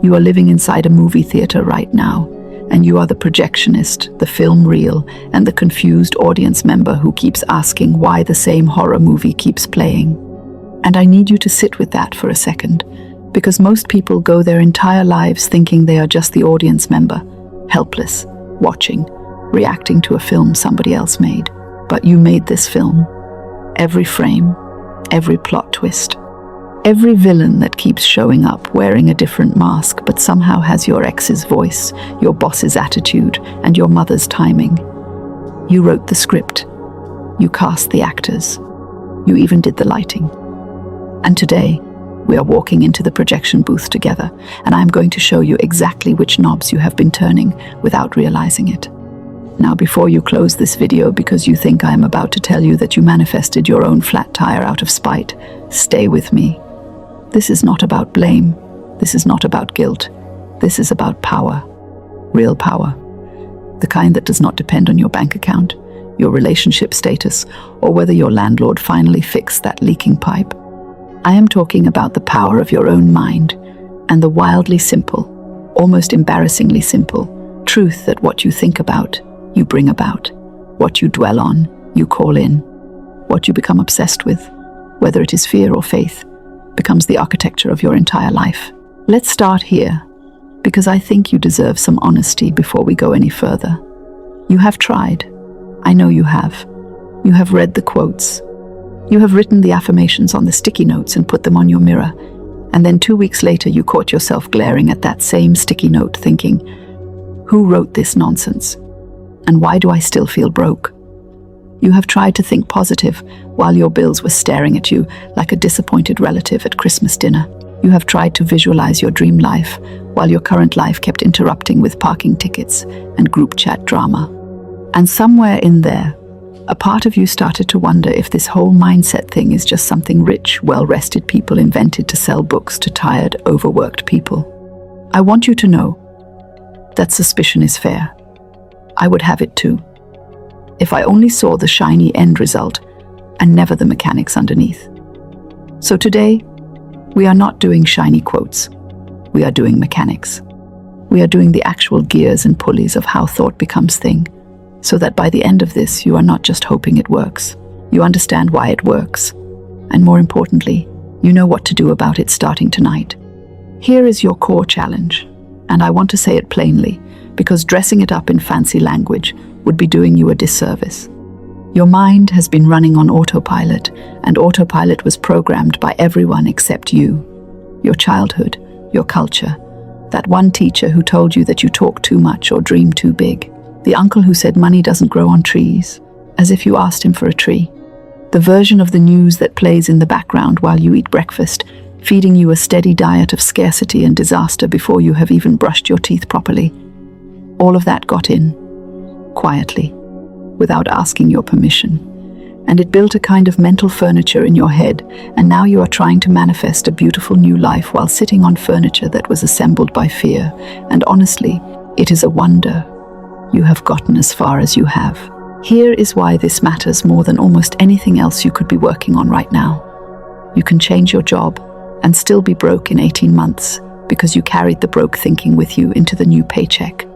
You are living inside a movie theater right now, and you are the projectionist, the film reel, and the confused audience member who keeps asking why the same horror movie keeps playing. And I need you to sit with that for a second, because most people go their entire lives thinking they are just the audience member, helpless, watching, reacting to a film somebody else made. But you made this film. Every frame, every plot twist, every villain that keeps showing up wearing a different mask but somehow has your ex's voice, your boss's attitude, and your mother's timing. You wrote the script. You cast the actors. You even did the lighting. And today, we are walking into the projection booth together, and I'm going to show you exactly which knobs you have been turning without realizing it. Now, before you close this video because you think I am about to tell you that you manifested your own flat tire out of spite, stay with me. This is not about blame. This is not about guilt. This is about power. Real power. The kind that does not depend on your bank account, your relationship status, or whether your landlord finally fixed that leaking pipe. I am talking about the power of your own mind and the wildly simple, almost embarrassingly simple, truth that what you think about, you bring about. What you dwell on, you call in. What you become obsessed with, whether it is fear or faith, becomes the architecture of your entire life. Let's start here, because I think you deserve some honesty before we go any further. You have tried. I know you have. You have read the quotes. You have written the affirmations on the sticky notes and put them on your mirror. And then 2 weeks later, you caught yourself glaring at that same sticky note thinking, who wrote this nonsense? And why do I still feel broke? You have tried to think positive while your bills were staring at you like a disappointed relative at Christmas dinner. You have tried to visualize your dream life while your current life kept interrupting with parking tickets and group chat drama. And somewhere in there, a part of you started to wonder if this whole mindset thing is just something rich, well-rested people invented to sell books to tired, overworked people. I want you to know that suspicion is fair. I would have it too, if I only saw the shiny end result and never the mechanics underneath. So today, we are not doing shiny quotes. We are doing mechanics. We are doing the actual gears and pulleys of how thought becomes thing, so that by the end of this, you are not just hoping it works. You understand why it works. And more importantly, you know what to do about it starting tonight. Here is your core challenge, and I want to say it plainly, because dressing it up in fancy language would be doing you a disservice. Your mind has been running on autopilot, and autopilot was programmed by everyone except you. Your childhood, your culture, that one teacher who told you that you talk too much or dream too big, the uncle who said money doesn't grow on trees, as if you asked him for a tree, the version of the news that plays in the background while you eat breakfast, feeding you a steady diet of scarcity and disaster before you have even brushed your teeth properly. All of that got in, quietly, without asking your permission. And it built a kind of mental furniture in your head, and now you are trying to manifest a beautiful new life while sitting on furniture that was assembled by fear. And honestly, it is a wonder you have gotten as far as you have. Here is why this matters more than almost anything else you could be working on right now. You can change your job and still be broke in 18 months because you carried the broke thinking with you into the new paycheck.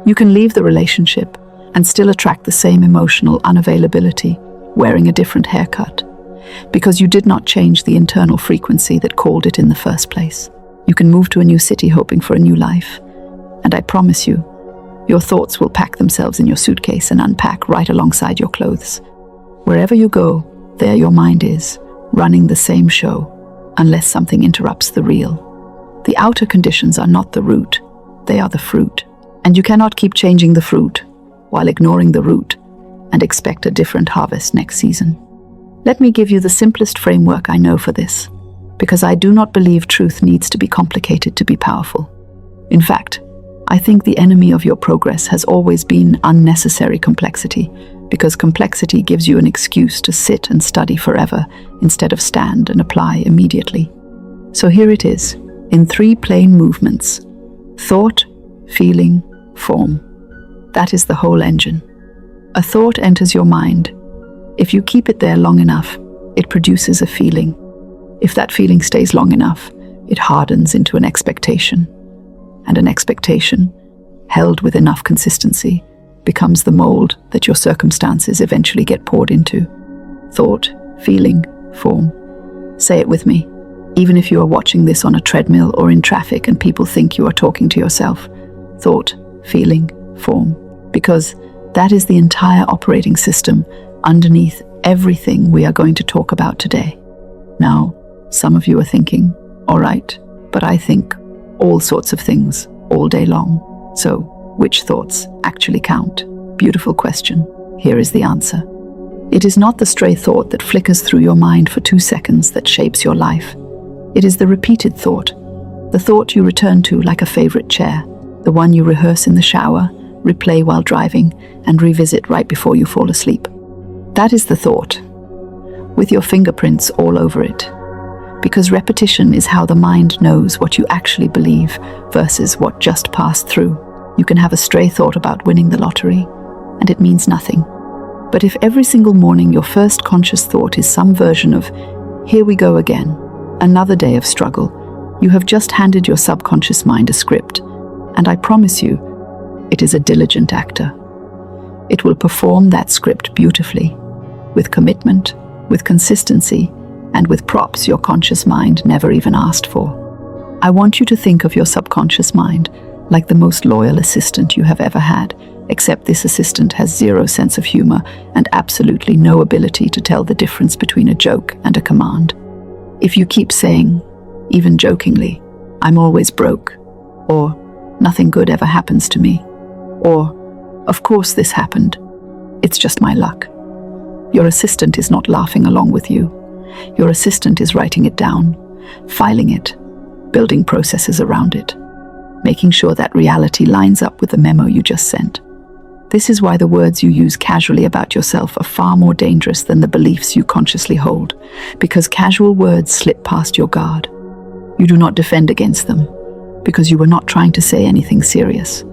You can leave the relationship and still attract the same emotional unavailability, wearing a different haircut, because you did not change the internal frequency that called it in the first place. You can move to a new city hoping for a new life, and I promise you, your thoughts will pack themselves in your suitcase and unpack right alongside your clothes. Wherever you go, there your mind is, running the same show, unless something interrupts the reel. The outer conditions are not the root, they are the fruit. And you cannot keep changing the fruit while ignoring the root and expect a different harvest next season. Let me give you the simplest framework I know for this, because I do not believe truth needs to be complicated to be powerful. In fact, I think the enemy of your progress has always been unnecessary complexity, because complexity gives you an excuse to sit and study forever instead of stand and apply immediately. So here it is, in 3 plain movements: thought, feeling, form. That is the whole engine. A thought enters your mind. If you keep it there long enough, it produces a feeling. If that feeling stays long enough, it hardens into an expectation. and an expectation, held with enough consistency, becomes the mold that your circumstances eventually get poured into. Thought, feeling, form. Say it with me, even if you are watching this on a treadmill or in traffic and people think you are talking to yourself. Thought, feeling, form. Because that is the entire operating system underneath everything we are going to talk about today. Now, some of you are thinking, all right, but I think all sorts of things all day long. So, which thoughts actually count? Beautiful question. Here is the answer. It is not the stray thought that flickers through your mind for 2 seconds that shapes your life. It is the repeated thought, the thought you return to like a favorite chair, the one you rehearse in the shower, replay while driving, and revisit right before you fall asleep. That is the thought, with your fingerprints all over it. Because repetition is how the mind knows what you actually believe versus what just passed through. You can have a stray thought about winning the lottery, and it means nothing. But if every single morning your first conscious thought is some version of, here we go again, another day of struggle, you have just handed your subconscious mind a script, and I promise you, it is a diligent actor. It will perform that script beautifully, with commitment, with consistency, and with props your conscious mind never even asked for. I want you to think of your subconscious mind like the most loyal assistant you have ever had, except this assistant has zero sense of humor and absolutely no ability to tell the difference between a joke and a command. If you keep saying, even jokingly, I'm always broke, or nothing good ever happens to me, or of course this happened, it's just my luck, your assistant is not laughing along with you. Your assistant is writing it down, filing it, building processes around it, making sure that reality lines up with the memo you just sent. This is why the words you use casually about yourself are far more dangerous than the beliefs you consciously hold, because casual words slip past your guard. You do not defend against them, because you were not trying to say anything serious.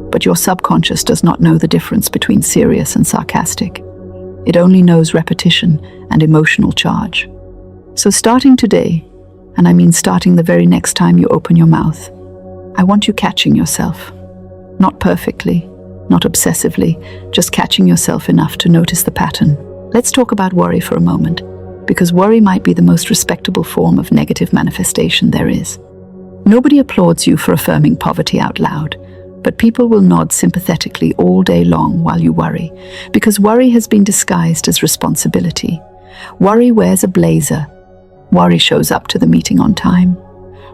But your subconscious does not know the difference between serious and sarcastic. It only knows repetition and emotional charge. So starting today, and I mean starting the very next time you open your mouth, I want you catching yourself. Not perfectly, not obsessively, just catching yourself enough to notice the pattern. Let's talk about worry for a moment, because worry might be the most respectable form of negative manifestation there is. Nobody applauds you for affirming poverty out loud, but people will nod sympathetically all day long while you worry, because worry has been disguised as responsibility. Worry wears a blazer. Worry shows up to the meeting on time.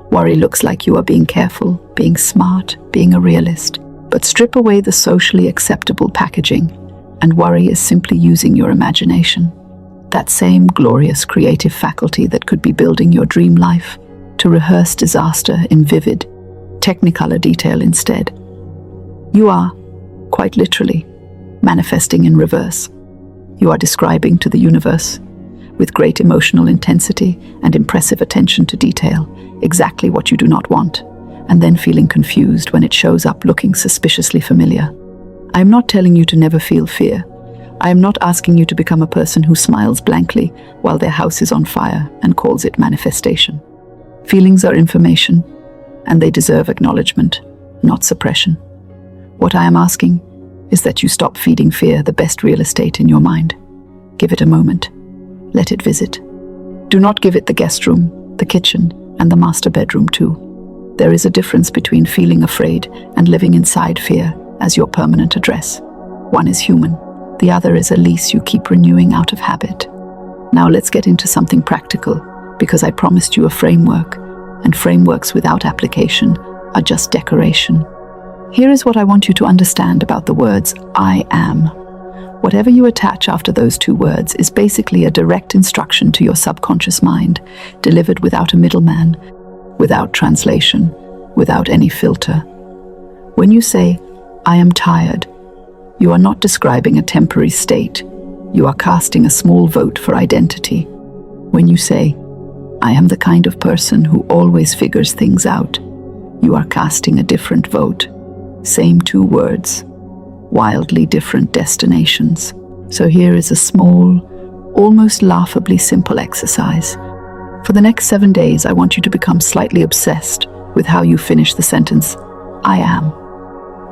Worry looks like you are being careful, being smart, being a realist. But strip away the socially acceptable packaging, and worry is simply using your imagination. That same glorious creative faculty that could be building your dream life, to rehearse disaster in vivid, technicolor detail instead. You are, quite literally, manifesting in reverse. You are describing to the universe, with great emotional intensity and impressive attention to detail, exactly what you do not want, and then feeling confused when it shows up looking suspiciously familiar. I am not telling you to never feel fear. I am not asking you to become a person who smiles blankly while their house is on fire and calls it manifestation. Feelings are information, and they deserve acknowledgement, not suppression. What I am asking is that you stop feeding fear the best real estate in your mind. Give it a moment. Let it visit. Do not give it the guest room, the kitchen, and the master bedroom too. There is a difference between feeling afraid and living inside fear as your permanent address. One is human. The other is a lease you keep renewing out of habit. Now let's get into something practical, because I promised you a framework, and frameworks without application are just decoration. Here is what I want you to understand about the words I am. Whatever you attach after those two words is basically a direct instruction to your subconscious mind, delivered without a middleman, without translation, without any filter. When you say, I am tired, you are not describing a temporary state. You are casting a small vote for identity. When you say, I am the kind of person who always figures things out, you are casting a different vote. Same two words, wildly different destinations. So here is a small, almost laughably simple exercise. For the next 7 days, I want you to become slightly obsessed with how you finish the sentence, I am.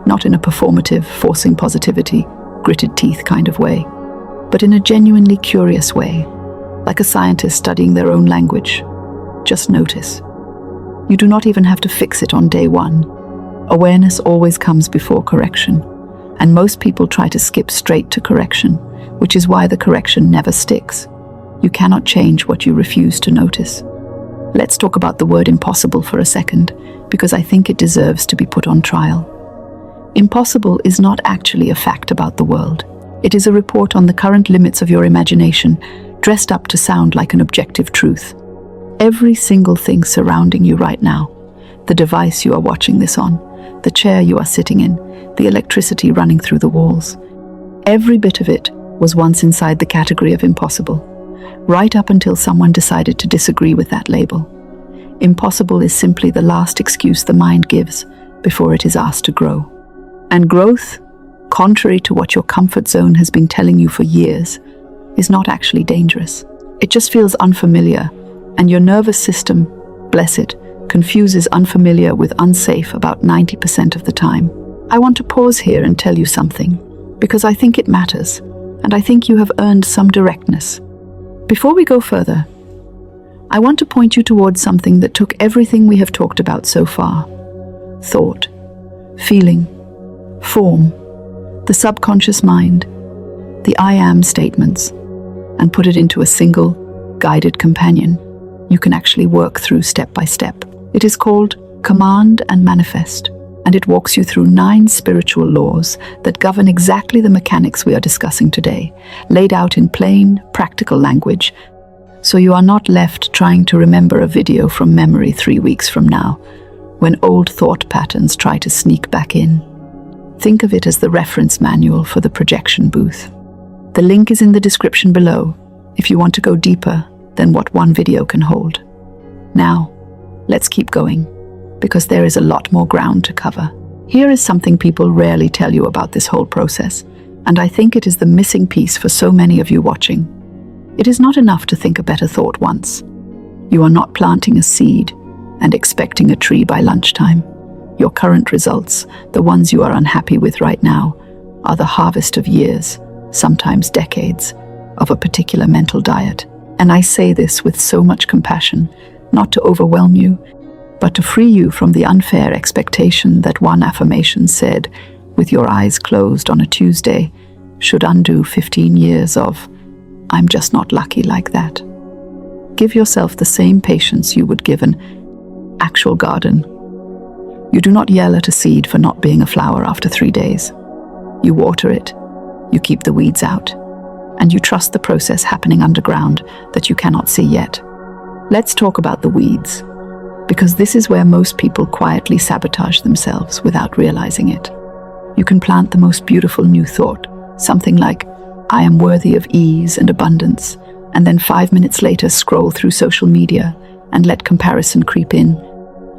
Not in a performative, forcing positivity, gritted teeth kind of way, but in a genuinely curious way, like a scientist studying their own language. Just notice. You do not even have to fix it on day one. Awareness always comes before correction, and most people try to skip straight to correction, which is why the correction never sticks. You cannot change what you refuse to notice. Let's talk about the word impossible for a second, because I think it deserves to be put on trial. Impossible is not actually a fact about the world. It is a report on the current limits of your imagination, dressed up to sound like an objective truth. Every single thing surrounding you right now, the device you are watching this on, the chair you are sitting in, the electricity running through the walls, every bit of it was once inside the category of impossible, right up until someone decided to disagree with that label. Impossible is simply the last excuse the mind gives before it is asked to grow. And growth, contrary to what your comfort zone has been telling you for years, is not actually dangerous. It just feels unfamiliar, and your nervous system, bless it, confuses unfamiliar with unsafe about 90% of the time. I want to pause here and tell you something, because I think it matters, and I think you have earned some directness. Before we go further, I want to point you towards something that took everything we have talked about so far: thought, feeling, form, the subconscious mind, the I am statements, and put it into a single, guided companion you can actually work through step by step. It is called Command and Manifest, and it walks you through 9 spiritual laws that govern exactly the mechanics we are discussing today, laid out in plain, practical language, so you are not left trying to remember a video from memory 3 weeks from now, when old thought patterns try to sneak back in. Think of it as the reference manual for the projection booth. The link is in the description below if you want to go deeper than what one video can hold. Now, let's keep going, because there is a lot more ground to cover. Here is something people rarely tell you about this whole process, and I think it is the missing piece for so many of you watching. It is not enough to think a better thought once. You are not planting a seed and expecting a tree by lunchtime. Your current results, the ones you are unhappy with right now, are the harvest of years, sometimes decades, of a particular mental diet. And I say this with so much compassion, not to overwhelm you, but to free you from the unfair expectation that one affirmation said, with your eyes closed on a Tuesday, should undo 15 years of, "I'm just not lucky like that." Give yourself the same patience you would give an actual garden. You do not yell at a seed for not being a flower after 3 days. You water it, you keep the weeds out, and you trust the process happening underground that you cannot see yet. Let's talk about the weeds, because this is where most people quietly sabotage themselves without realizing it. You can plant the most beautiful new thought, something like, "I am worthy of ease and abundance," and then 5 minutes later scroll through social media and let comparison creep in,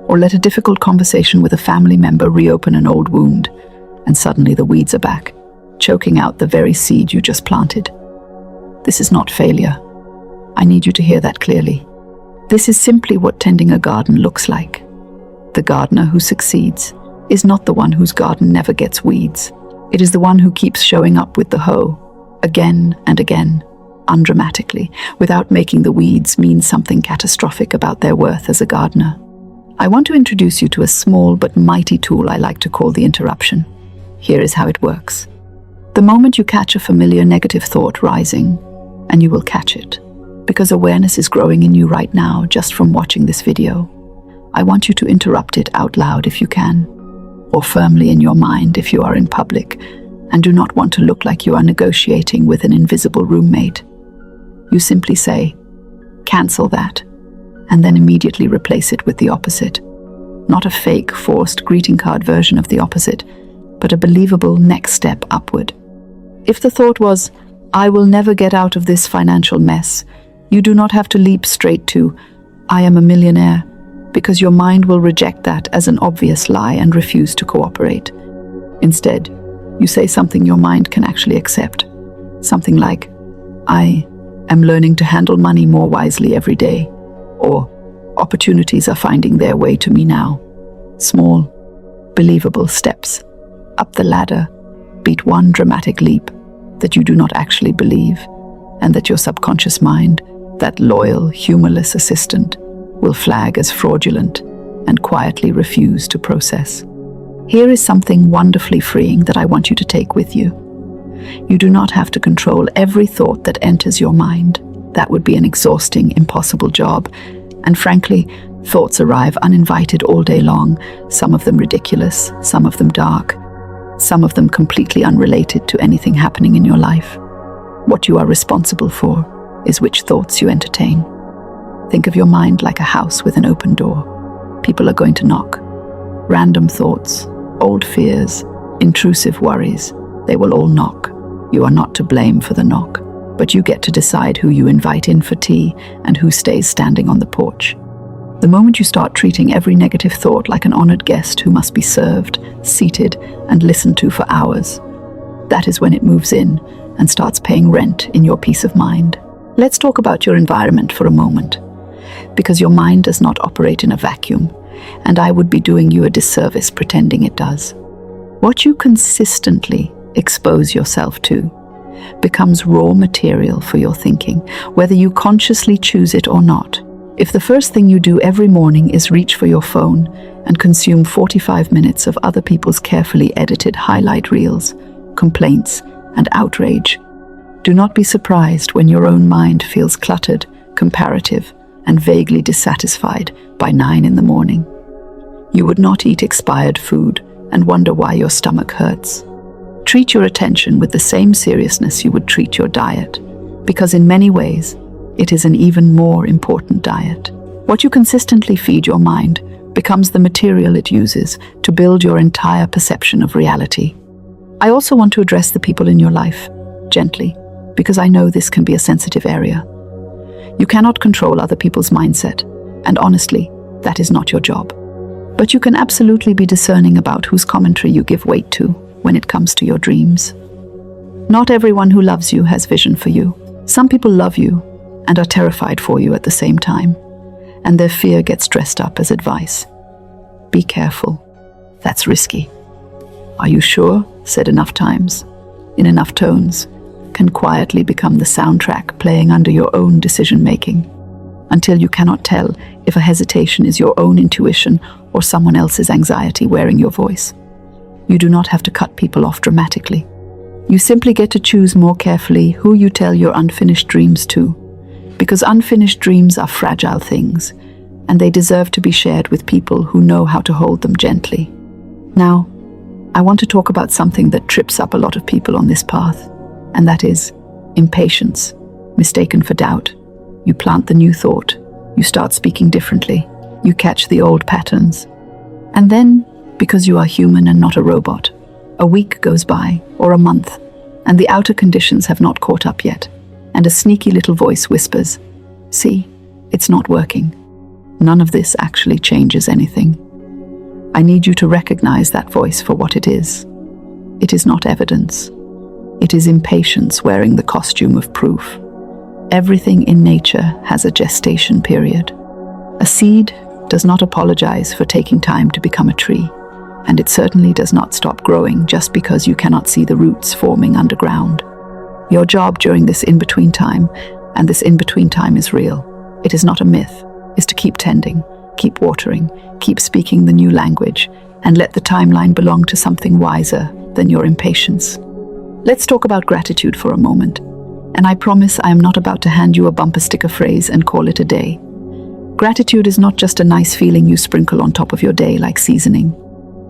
or let a difficult conversation with a family member reopen an old wound, and suddenly the weeds are back, choking out the very seed you just planted. This is not failure. I need you to hear that clearly. This is simply what tending a garden looks like. The gardener who succeeds is not the one whose garden never gets weeds. It is the one who keeps showing up with the hoe, again and again, undramatically, without making the weeds mean something catastrophic about their worth as a gardener. I want to introduce you to a small but mighty tool I like to call the interruption. Here is how it works. The moment you catch a familiar negative thought rising, and you will catch it, because awareness is growing in you right now just from watching this video, I want you to interrupt it out loud if you can, or firmly in your mind if you are in public and do not want to look like you are negotiating with an invisible roommate. You simply say, "Cancel that," and then immediately replace it with the opposite. Not a fake, forced greeting card version of the opposite, but a believable next step upward. If the thought was, "I will never get out of this financial mess," you do not have to leap straight to, "I am a millionaire," because your mind will reject that as an obvious lie and refuse to cooperate. Instead, you say something your mind can actually accept. Something like, "I am learning to handle money more wisely every day," or "Opportunities are finding their way to me now." Small, believable steps up the ladder, beat one dramatic leap that you do not actually believe, and that your subconscious mind, that loyal, humorless assistant, will flag as fraudulent and quietly refuse to process. Here is something wonderfully freeing that I want you to take with you. You do not have to control every thought that enters your mind. That would be an exhausting, impossible job. And frankly, thoughts arrive uninvited all day long, some of them ridiculous, some of them dark, some of them completely unrelated to anything happening in your life. What you are responsible for is which thoughts you entertain. Think of your mind like a house with an open door. People are going to knock. Random thoughts, old fears, intrusive worries, they will all knock. You are not to blame for the knock, but you get to decide who you invite in for tea and who stays standing on the porch. The moment you start treating every negative thought like an honored guest who must be served, seated, and listened to for hours, that is when it moves in and starts paying rent in your peace of mind. Let's talk about your environment for a moment, because your mind does not operate in a vacuum, and I would be doing you a disservice pretending it does. What you consistently expose yourself to becomes raw material for your thinking, whether you consciously choose it or not. If the first thing you do every morning is reach for your phone and consume 45 minutes of other people's carefully edited highlight reels, complaints, and outrage, do not be surprised when your own mind feels cluttered, comparative, and vaguely dissatisfied by 9 in the morning. You would not eat expired food and wonder why your stomach hurts. Treat your attention with the same seriousness you would treat your diet, because in many ways, it is an even more important diet. What you consistently feed your mind becomes the material it uses to build your entire perception of reality. I also want to address the people in your life, gently, because I know this can be a sensitive area. You cannot control other people's mindset, and honestly, that is not your job. But you can absolutely be discerning about whose commentary you give weight to when it comes to your dreams. Not everyone who loves you has vision for you. Some people love you and are terrified for you at the same time, and their fear gets dressed up as advice. Be careful. That's risky. Are you sure? Said enough times, in enough tones, can quietly become the soundtrack playing under your own decision-making, until you cannot tell if a hesitation is your own intuition or someone else's anxiety wearing your voice. You do not have to cut people off dramatically. You simply get to choose more carefully who you tell your unfinished dreams to, because unfinished dreams are fragile things, and they deserve to be shared with people who know how to hold them gently. Now, I want to talk about something that trips up a lot of people on this path, and that is impatience, mistaken for doubt. You plant the new thought, you start speaking differently, you catch the old patterns. And then, because you are human and not a robot, a week goes by, or a month, and the outer conditions have not caught up yet, and a sneaky little voice whispers, "See, it's not working." None of this actually changes anything. I need you to recognize that voice for what it is. It is not evidence. It is impatience wearing the costume of proof. Everything in nature has a gestation period. A seed does not apologize for taking time to become a tree, and it certainly does not stop growing just because you cannot see the roots forming underground. Your job during this in-between time, and this in-between time is real, it is not a myth, is to keep tending, keep watering, keep speaking the new language, and let the timeline belong to something wiser than your impatience. Let's talk about gratitude for a moment, and I promise I am not about to hand you a bumper sticker phrase and call it a day. Gratitude is not just a nice feeling you sprinkle on top of your day like seasoning.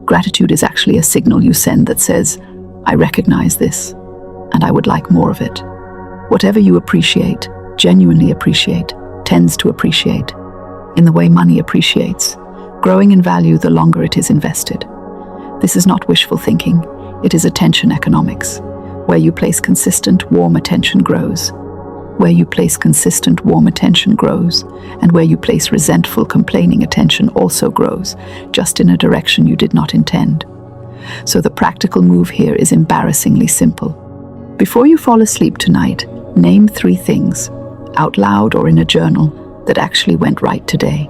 Gratitude is actually a signal you send that says, "I recognize this, and I would like more of it." Whatever you appreciate, genuinely appreciate, tends to appreciate, in the way money appreciates, growing in value the longer it is invested. This is not wishful thinking, it is attention economics. Where you place consistent, warm attention grows. Where you place consistent, warm attention grows, and where you place resentful, complaining attention also grows, just in a direction you did not intend. So the practical move here is embarrassingly simple. Before you fall asleep tonight, name 3 things, out loud or in a journal, that actually went right today.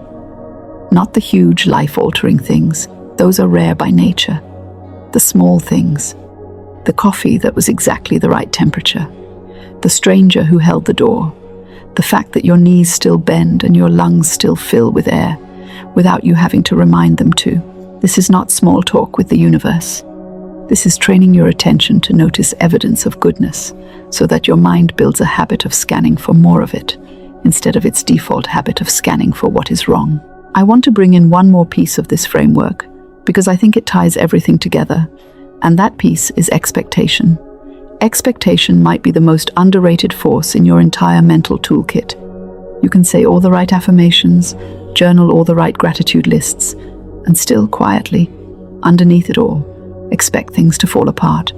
Not the huge, life-altering things, Those are rare by nature. The small things. The coffee that was exactly the right temperature. The stranger who held the door. The fact that your knees still bend and your lungs still fill with air, without you having to remind them to. This is not small talk with the universe. This is training your attention to notice evidence of goodness, so that your mind builds a habit of scanning for more of it, instead of its default habit of scanning for what is wrong. I want to bring in one more piece of this framework, because I think it ties everything together, and that piece is expectation. Expectation might be the most underrated force in your entire mental toolkit. You can say all the right affirmations, journal all the right gratitude lists, and still quietly, underneath it all, expect things to fall apart,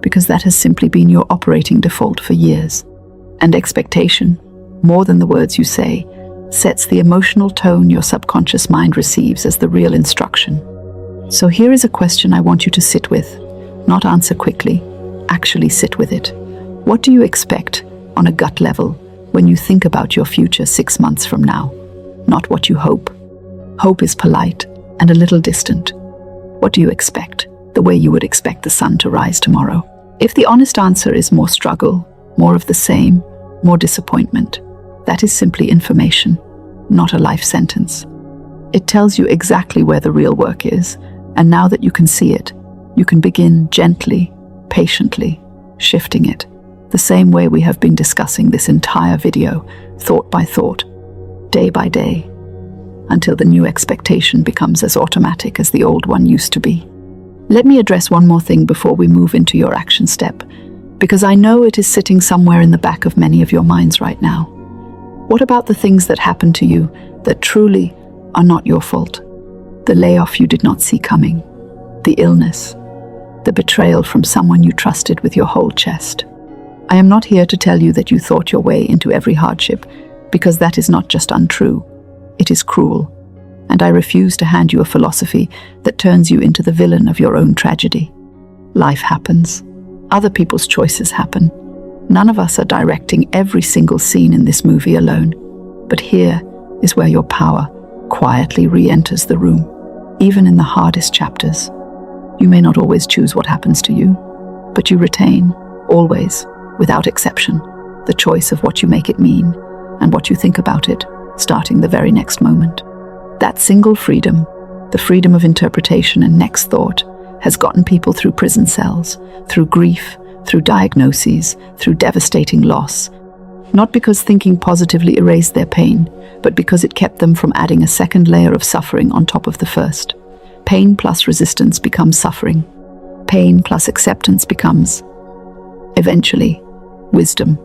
because that has simply been your operating default for years. And expectation, more than the words you say, sets the emotional tone your subconscious mind receives as the real instruction. So here is a question I want you to sit with, not answer quickly, actually sit with it. What do you expect on a gut level when you think about your future 6 months from now? Not what you hope. Hope is polite and a little distant. What do you expect? The way you would expect the sun to rise tomorrow. If the honest answer is more struggle, more of the same, more disappointment, that is simply information, not a life sentence. It tells you exactly where the real work is, and now that you can see it, you can begin gently, patiently, shifting it, the same way we have been discussing this entire video, thought by thought, day by day, until the new expectation becomes as automatic as the old one used to be. Let me address one more thing before we move into your action step, because I know it is sitting somewhere in the back of many of your minds right now. What about the things that happened to you that truly are not your fault? The layoff you did not see coming, the illness, the betrayal from someone you trusted with your whole chest. I am not here to tell you that you thought your way into every hardship, because that is not just untrue, it is cruel. And I refuse to hand you a philosophy that turns you into the villain of your own tragedy. Life happens. Other people's choices happen. None of us are directing every single scene in this movie alone. But here is where your power quietly re-enters the room, even in the hardest chapters. You may not always choose what happens to you, but you retain, always, without exception, the choice of what you make it mean and what you think about it, starting the very next moment. That single freedom, the freedom of interpretation and next thought, has gotten people through prison cells, through grief, through diagnoses, through devastating loss. Not because thinking positively erased their pain, but because it kept them from adding a second layer of suffering on top of the first. Pain plus resistance becomes suffering. Pain plus acceptance becomes, eventually, wisdom.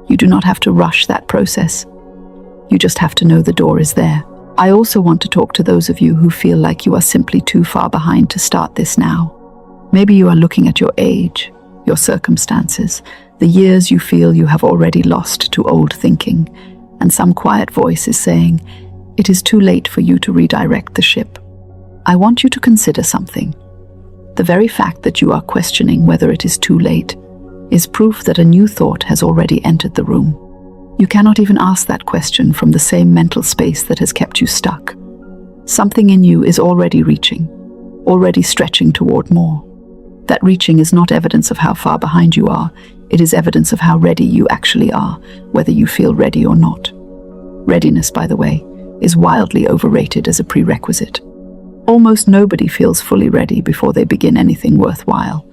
You do not have to rush that process. You just have to know the door is there. I also want to talk to those of you who feel like you are simply too far behind to start this now. Maybe you are looking at your age, your circumstances, the years you feel you have already lost to old thinking, and some quiet voice is saying, it is too late for you to redirect the ship. I want you to consider something. The very fact that you are questioning whether it is too late is proof that a new thought has already entered the room. You cannot even ask that question from the same mental space that has kept you stuck. Something in you is already reaching, already stretching toward more. That reaching is not evidence of how far behind you are, it is evidence of how ready you actually are, whether you feel ready or not. Readiness, by the way, is wildly overrated as a prerequisite. Almost nobody feels fully ready before they begin anything worthwhile.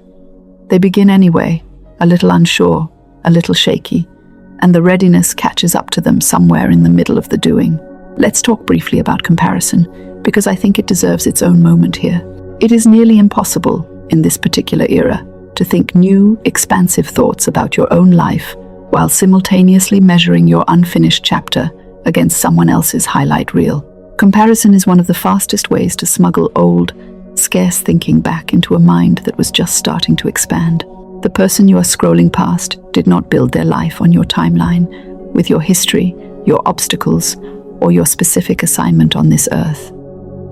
They begin anyway, a little unsure, a little shaky, and the readiness catches up to them somewhere in the middle of the doing. Let's talk briefly about comparison, because I think it deserves its own moment here. It is nearly impossible, in this particular era, to think new, expansive thoughts about your own life while simultaneously measuring your unfinished chapter against someone else's highlight reel. Comparison is one of the fastest ways to smuggle old, scarce thinking back into a mind that was just starting to expand. The person you are scrolling past did not build their life on your timeline, with your history, your obstacles, or your specific assignment on this earth.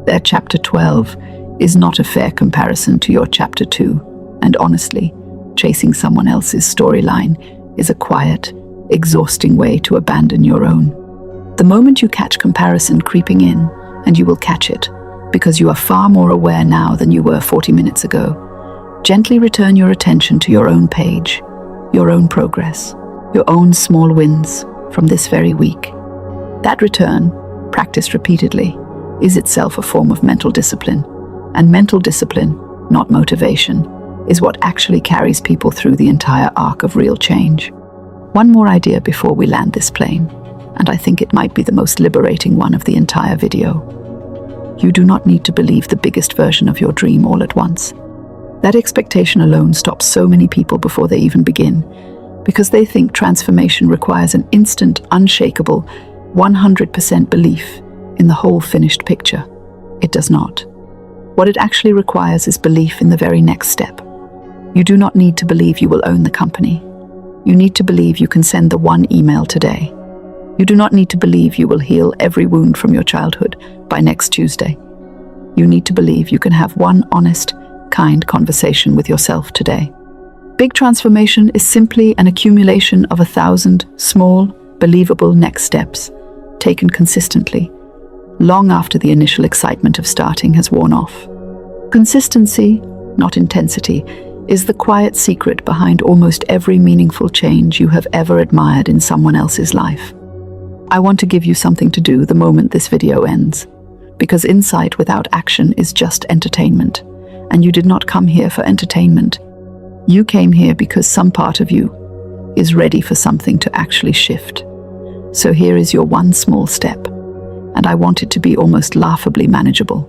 Their chapter 12 is not a fair comparison to your chapter 2, and honestly, chasing someone else's storyline is a quiet, exhausting way to abandon your own. The moment you catch comparison creeping in, and you will catch it, because you are far more aware now than you were 40 minutes ago. Gently return your attention to your own page, your own progress, your own small wins from this very week. That return, practiced repeatedly, is itself a form of mental discipline. And mental discipline, not motivation, is what actually carries people through the entire arc of real change. One more idea before we land this plane, and I think it might be the most liberating one of the entire video. You do not need to believe the biggest version of your dream all at once. That expectation alone stops so many people before they even begin, because they think transformation requires an instant, unshakable, 100% belief in the whole finished picture. It does not. What it actually requires is belief in the very next step. You do not need to believe you will own the company. You need to believe you can send the one email today. You do not need to believe you will heal every wound from your childhood by next Tuesday. You need to believe you can have one honest, kind conversation with yourself today. Big transformation is simply an accumulation of 1,000 small, believable next steps, taken consistently, long after the initial excitement of starting has worn off. Consistency, not intensity, is the quiet secret behind almost every meaningful change you have ever admired in someone else's life. I want to give you something to do the moment this video ends, because insight without action is just entertainment, and you did not come here for entertainment. You came here because some part of you is ready for something to actually shift. So here is your one small step, and I want it to be almost laughably manageable,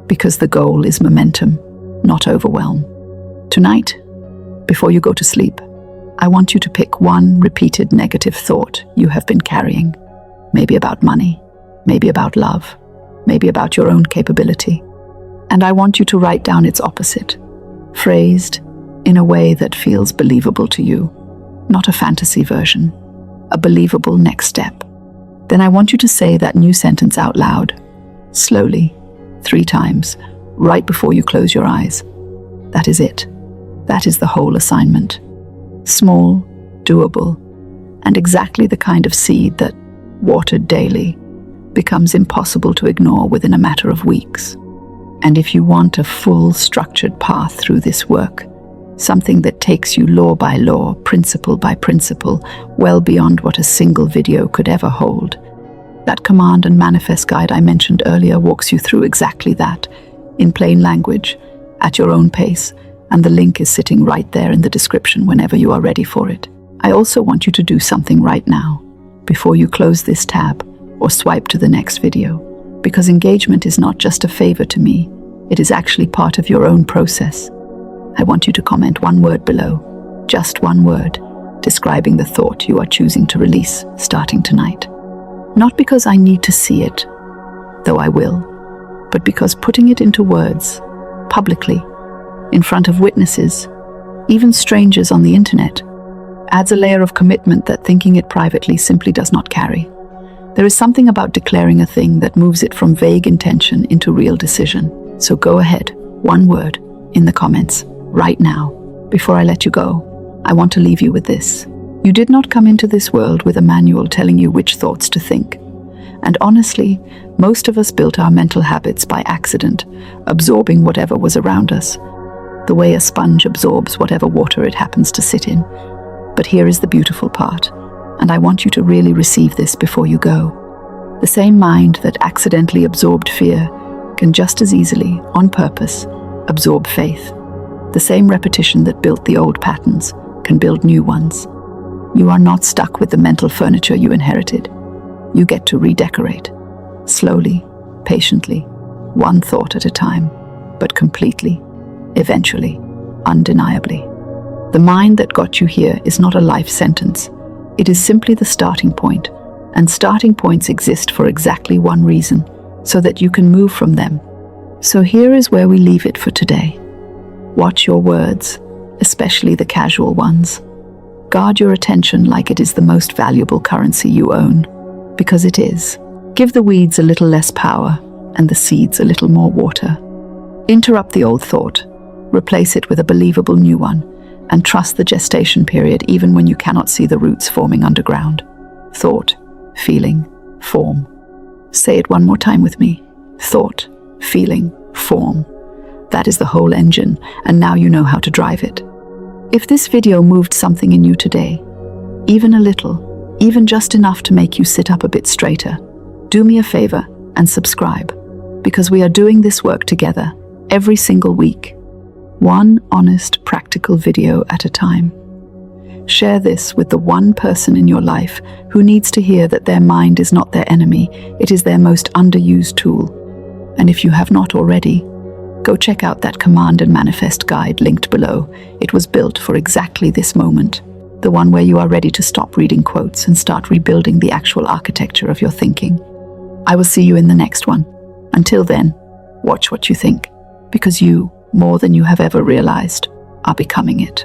because the goal is momentum, not overwhelm. Tonight, before you go to sleep, I want you to pick one repeated negative thought you have been carrying. Maybe about money, maybe about love, maybe about your own capability. And I want you to write down its opposite, phrased in a way that feels believable to you, not a fantasy version, a believable next step. Then I want you to say that new sentence out loud, slowly, 3 times, right before you close your eyes. That is it. That is the whole assignment. Small, doable, and exactly the kind of seed that, watered daily, becomes impossible to ignore within a matter of weeks. And if you want a full, structured path through this work, something that takes you law by law, principle by principle, well beyond what a single video could ever hold, that command and manifest guide I mentioned earlier walks you through exactly that, in plain language, at your own pace, and the link is sitting right there in the description whenever you are ready for it. I also want you to do something right now, before you close this tab or swipe to the next video, because engagement is not just a favor to me, it is actually part of your own process. I want you to comment one word below, just one word, describing the thought you are choosing to release starting tonight. Not because I need to see it, though I will, but because putting it into words, publicly, in front of witnesses, even strangers on the internet, adds a layer of commitment that thinking it privately simply does not carry. There is something about declaring a thing that moves it from vague intention into real decision. So go ahead, one word, in the comments, right now. Before I let you go, I want to leave you with this. You did not come into this world with a manual telling you which thoughts to think. And honestly, most of us built our mental habits by accident, absorbing whatever was around us, the way a sponge absorbs whatever water it happens to sit in. But here is the beautiful part, and I want you to really receive this before you go. The same mind that accidentally absorbed fear can just as easily, on purpose, absorb faith. The same repetition that built the old patterns can build new ones. You are not stuck with the mental furniture you inherited. You get to redecorate, slowly, patiently, one thought at a time, but completely, eventually, undeniably. The mind that got you here is not a life sentence. It is simply the starting point, and starting points exist for exactly one reason, so that you can move from them. So here is where we leave it for today. Watch your words, especially the casual ones. Guard your attention like it is the most valuable currency you own, because it is. Give the weeds a little less power and the seeds a little more water. Interrupt the old thought, replace it with a believable new one, and trust the gestation period even when you cannot see the roots forming underground. Thought, feeling, form. Say it one more time with me. Thought, feeling, form. That is the whole engine, and now you know how to drive it. If this video moved something in you today, even a little, even just enough to make you sit up a bit straighter, do me a favor and subscribe, because we are doing this work together every single week, one honest, practical video at a time. Share this with the one person in your life who needs to hear that their mind is not their enemy, it is their most underused tool. And if you have not already, go check out that command and manifest guide linked below. It was built for exactly this moment, the one where you are ready to stop reading quotes and start rebuilding the actual architecture of your thinking. I will see you in the next one. Until then, watch what you think, because you, more than you have ever realized, are becoming it.